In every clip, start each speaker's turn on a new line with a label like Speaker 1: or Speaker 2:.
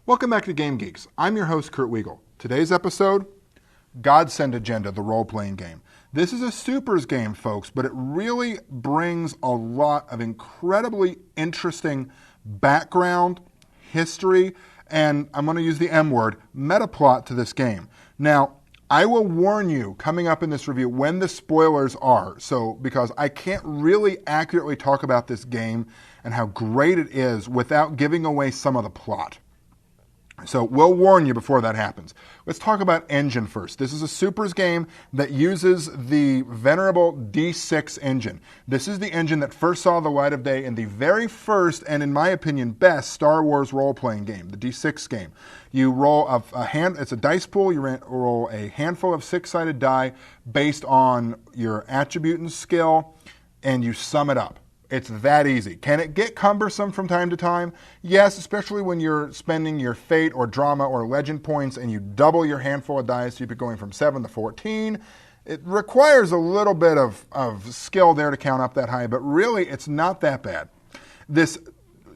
Speaker 1: Welcome back to Game Geeks. I'm your host, Kurt Weigel. Today's episode, Godsend Agenda, the role-playing game. This is a supers game, folks, but it really brings a lot of incredibly interesting background, history, and I'm going to use the M word, meta plot to this game. Now, I will warn you coming up in this review when the spoilers are, because I can't really accurately talk about this game and how great it is without giving away some of the plot. So we'll warn you before that happens. Let's talk about engine first. This is a supers game that uses the venerable D6 engine. This is the engine that first saw the light of day in the very first, and in my opinion, best Star Wars role-playing game, the D6 game. You roll it's a dice pool, you roll a handful of six-sided die based on your attribute and skill, and you sum it up. It's that easy. Can it get cumbersome from time to time? Yes, especially when you're spending your fate or drama or legend points and you double your handful of dice, you'd be going from 7 to 14. It requires a little bit of skill there to count up that high, but really it's not that bad. This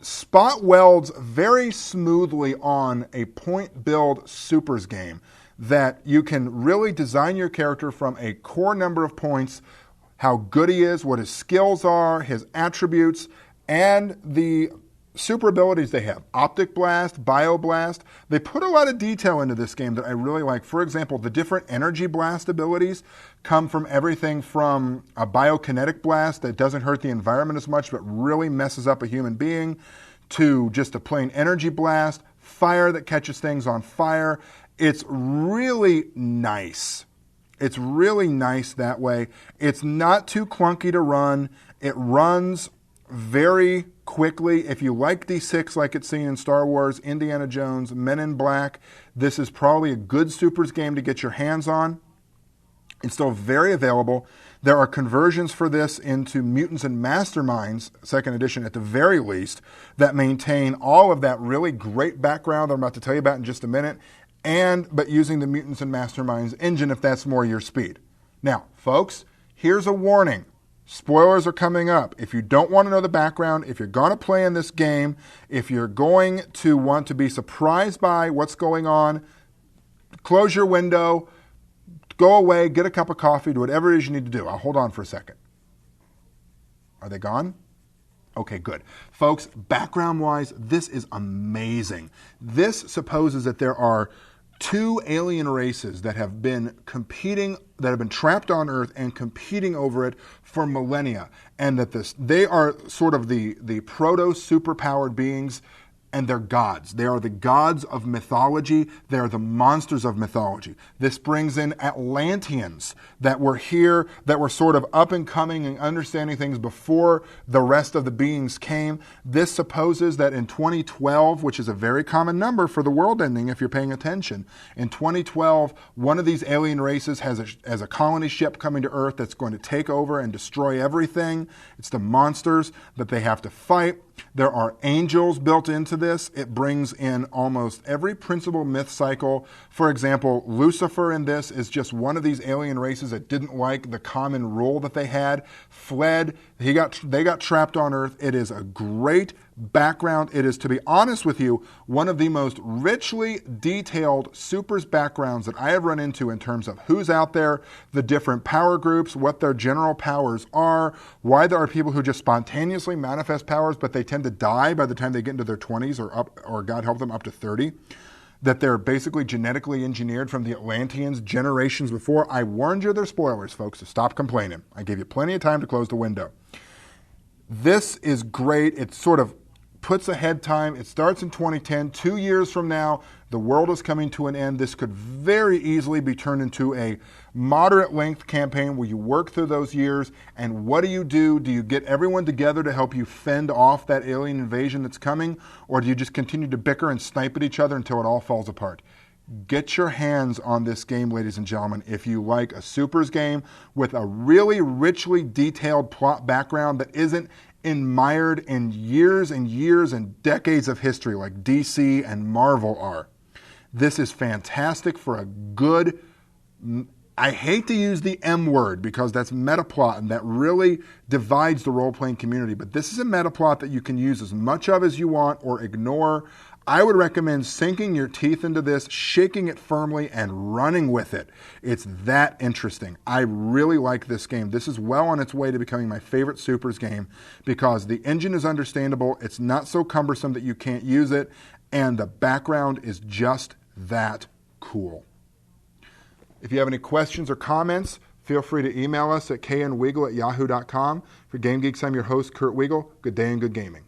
Speaker 1: spot welds very smoothly on a point build supers game that you can really design your character from a core number of points, how good he is, what his skills are, his attributes, and the super abilities they have. Optic Blast, Bioblast. They put a lot of detail into this game that I really like. For example, the different Energy Blast abilities come from everything from a Biokinetic Blast that doesn't hurt the environment as much but really messes up a human being, to just a plain Energy Blast, fire that catches things on fire. It's really nice. It's really nice that way. It's not too clunky to run. It runs very quickly. If you like D6 like it's seen in Star Wars, Indiana Jones, Men in Black, this is probably a good supers game to get your hands on. It's still very available. There are conversions for this into Mutants and Masterminds, second edition at the very least, that maintain all of that really great background that I'm about to tell you about in just a minute, but using the Mutants and Masterminds engine if that's more your speed. Now, folks, here's a warning. Spoilers are coming up. If you don't want to know the background, if you're going to play in this game, if you're going to want to be surprised by what's going on, close your window, go away, get a cup of coffee, do whatever it is you need to do. I'll hold on for a second. Are they gone? Okay, good. Folks, background-wise, this is amazing. This supposes that there are two alien races that have been trapped on Earth and competing over it for millennia, and that they are sort of the proto-superpowered beings, and they're gods. They are the gods of mythology. They are the monsters of mythology. This brings in Atlanteans that were here, that were sort of up and coming and understanding things before the rest of the beings came. This supposes that in 2012, which is a very common number for the world ending if you're paying attention, in 2012, one of these alien races has a colony ship coming to Earth that's going to take over and destroy everything. It's the monsters that they have to fight. There are angels built into this. It brings in almost every principal myth cycle. For example, Lucifer in this is just one of these alien races that didn't like the common rule that they had, fled. They got trapped on Earth. It is a great background. It is, to be honest with you, one of the most richly detailed supers backgrounds that I have run into in terms of who's out there, the different power groups, what their general powers are, why there are people who just spontaneously manifest powers, but they tend to die by the time they get into their 20s or God help them, up to 30, that they're basically genetically engineered from the Atlanteans generations before. I warned you they're spoilers, folks, so stop complaining. I gave you plenty of time to close the window. This is great. It sort of puts ahead time. It starts in 2010. 2 years from now, the world is coming to an end. This could very easily be turned into a moderate length campaign where you work through those years. And what do? Do you get everyone together to help you fend off that alien invasion that's coming? Or do you just continue to bicker and snipe at each other until it all falls apart? Get your hands on this game, ladies and gentlemen, if you like a supers game with a really richly detailed plot background that isn't mired in years and years and decades of history like DC and Marvel are. This is fantastic for a good, I hate to use the M word because that's meta plot and that really divides the role-playing community, but this is a meta plot that you can use as much of as you want or ignore. I would recommend sinking your teeth into this, shaking it firmly, and running with it. It's that interesting. I really like this game. This is well on its way to becoming my favorite Supers game because the engine is understandable, it's not so cumbersome that you can't use it, and the background is just that cool. If you have any questions or comments, feel free to email us at knweagle@yahoo.com. For Game Geeks, I'm your host, Kurt Weagle. Good day and good gaming.